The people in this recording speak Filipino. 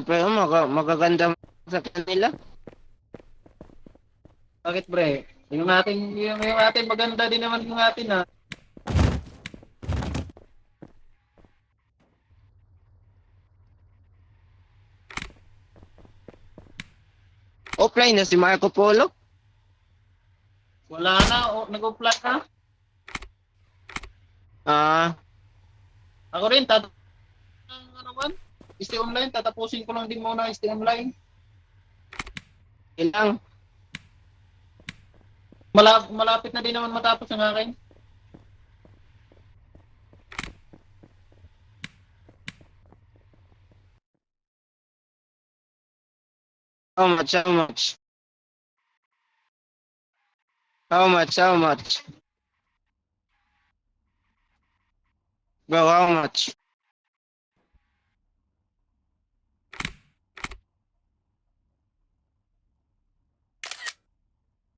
Pero magaganda sa kanila. Bakit pre? Yung ating maganda din naman yung atin ha. Offline na si Marco Polo. Wala na, nag-apply na. Ah, Ako rin, ano man, ST Online, tatapusin ko lang din muna ST Online. ilang. Malapit na din naman matapos ang akin. How much? How much? How much? How much? Bro, how much?